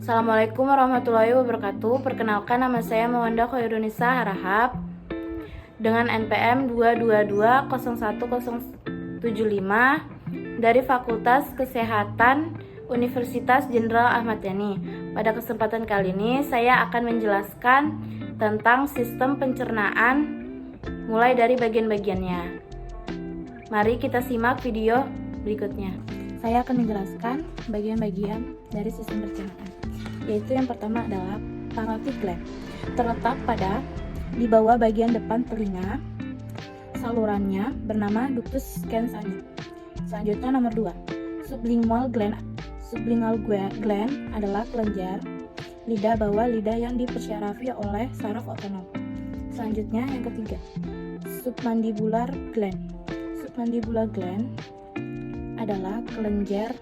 Assalamualaikum warahmatullahi wabarakatuh. Perkenalkan, nama saya Mawanda Khairunisa Harahap dengan NPM 2220175 dari Fakultas Kesehatan Universitas Jenderal Ahmad Yani. Pada kesempatan kali ini saya akan menjelaskan tentang sistem pencernaan mulai dari bagian-bagiannya. Mari kita simak video berikutnya. Saya akan menjelaskan bagian-bagian dari sistem pencernaan, yaitu yang pertama adalah parotid gland, terletak di bawah bagian depan telinga. Salurannya bernama ductus cancani. Selanjutnya nomor 2, sublingual gland. Sublingual gland adalah kelenjar lidah bawah lidah yang dipersyarafi oleh saraf otonom. Selanjutnya yang ketiga, submandibular gland. Submandibular gland adalah kelenjar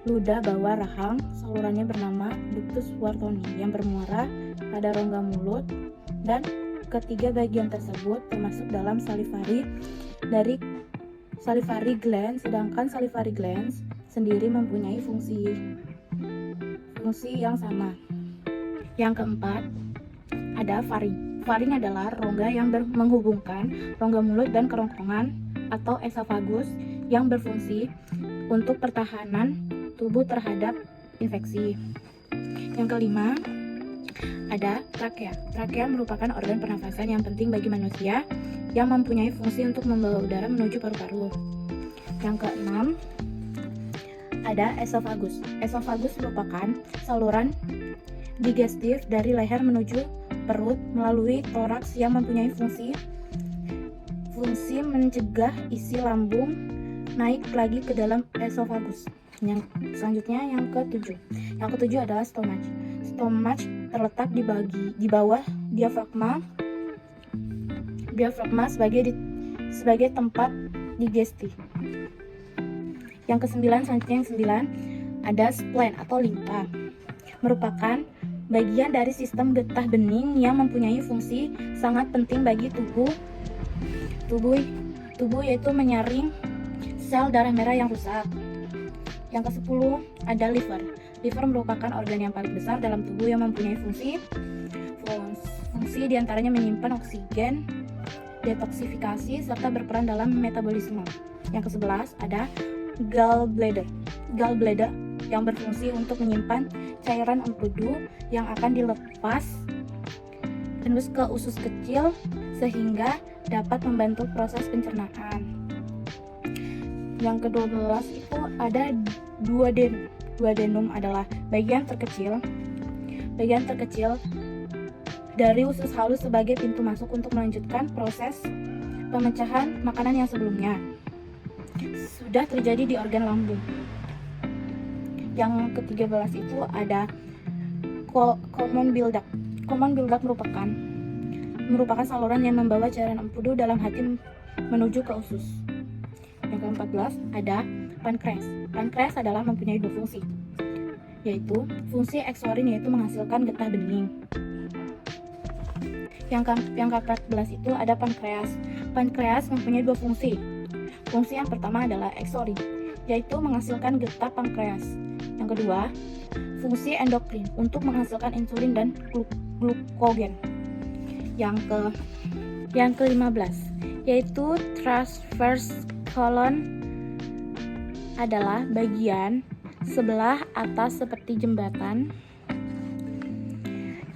ludah bawah rahang. Salurannya bernama ductus whartoni yang bermuara pada rongga mulut, dan ketiga bagian tersebut termasuk dalam salivary gland, sedangkan salivary glands sendiri mempunyai fungsi yang sama. Yang keempat ada faring. Faring adalah rongga yang menghubungkan rongga mulut dan kerongkongan atau esophagus yang berfungsi untuk pertahanan tubuh terhadap infeksi. Yang kelima ada trakea. Trakea merupakan organ pernafasan yang penting bagi manusia yang mempunyai fungsi untuk membawa udara menuju paru-paru. Yang keenam ada esophagus. Esophagus merupakan saluran digestif dari leher menuju perut melalui toraks yang mempunyai fungsi mencegah isi lambung naik lagi ke dalam esophagus. Yang selanjutnya yang ketujuh. Yang ketujuh adalah stomach. Stomach terletak di bawah diafragma sebagai tempat digesti. Yang kesembilan, selanjutnya yang 9 ada spleen atau limpa. Merupakan bagian dari sistem getah bening yang mempunyai fungsi sangat penting bagi tubuh yaitu menyaring sel darah merah yang rusak. Yang ke-10 ada liver. Liver merupakan organ yang paling besar dalam tubuh yang mempunyai fungsi diantaranya menyimpan oksigen, detoksifikasi, serta berperan dalam metabolisme. Yang ke-11 ada gallbladder. Gallbladder yang berfungsi untuk menyimpan cairan empedu yang akan dilepas tembus ke usus kecil sehingga dapat membantu proses pencernaan. Yang ke-12 itu ada duodenum. Duodenum adalah bagian terkecil dari usus halus sebagai pintu masuk untuk melanjutkan proses pemecahan makanan yang sebelumnya sudah terjadi di organ lambung. Yang ke-13 itu ada common bile duct. Common bile duct merupakan saluran yang membawa cairan empedu dalam hati menuju ke usus. Yang ke-14 ada pankreas. Pankreas adalah mempunyai dua fungsi, yaitu fungsi eksorin, yaitu menghasilkan getah bening. Yang ke-14 itu ada pankreas. Pankreas mempunyai dua fungsi. Fungsi yang pertama adalah eksorin, yaitu menghasilkan getah pankreas. Yang kedua, fungsi endokrin untuk menghasilkan insulin dan glukogen. Yang ke-15 yaitu transverse colon adalah bagian sebelah atas seperti jembatan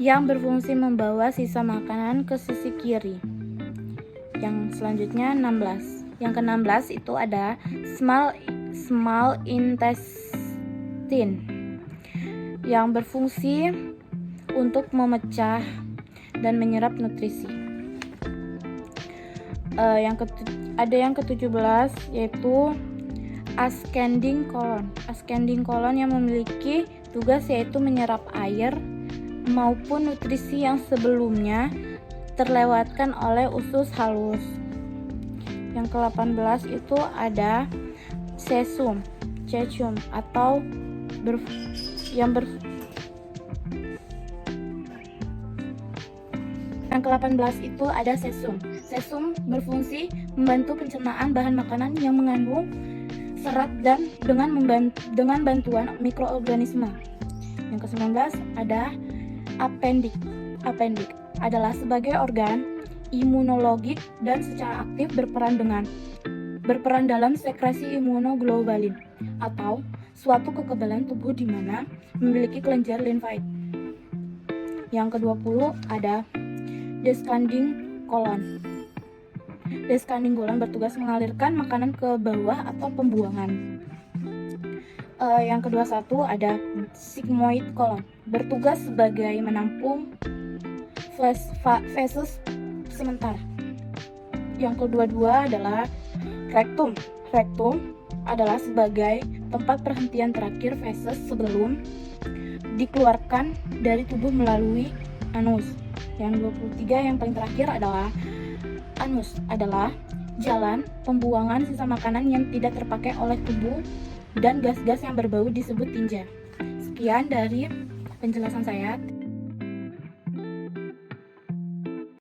yang berfungsi membawa sisa makanan ke sisi kiri. Yang selanjutnya 16. Yang ke-16 itu ada small intestine yang berfungsi untuk memecah dan menyerap nutrisi. Ada yang ke-17 yaitu ascending colon. Ascending colon yang memiliki tugas yaitu menyerap air maupun nutrisi yang sebelumnya terlewatkan oleh usus halus. Yang ke-18 itu ada cecum atau yang ke-18 itu ada sesum. Sesum berfungsi membantu pencernaan bahan makanan yang mengandung serat dan dengan bantuan mikroorganisme. Yang ke-19 ada appendix. Appendix adalah sebagai organ imunologik dan secara aktif berperan dalam sekresi imunoglobulin atau suatu kekebalan tubuh di mana memiliki kelenjar limfoid. Yang ke-20 ada descending colon. Descending colon bertugas mengalirkan makanan ke bawah atau pembuangan. Yang ke-21 ada sigmoid colon, bertugas sebagai menampung feses sementara. Yang ke-22 adalah rectum. Rectum adalah sebagai tempat perhentian terakhir feses sebelum dikeluarkan dari tubuh melalui anus. Yang 23 yang paling terakhir adalah anus, adalah jalan pembuangan sisa makanan yang tidak terpakai oleh tubuh dan gas-gas yang berbau disebut tinja. Sekian dari penjelasan saya.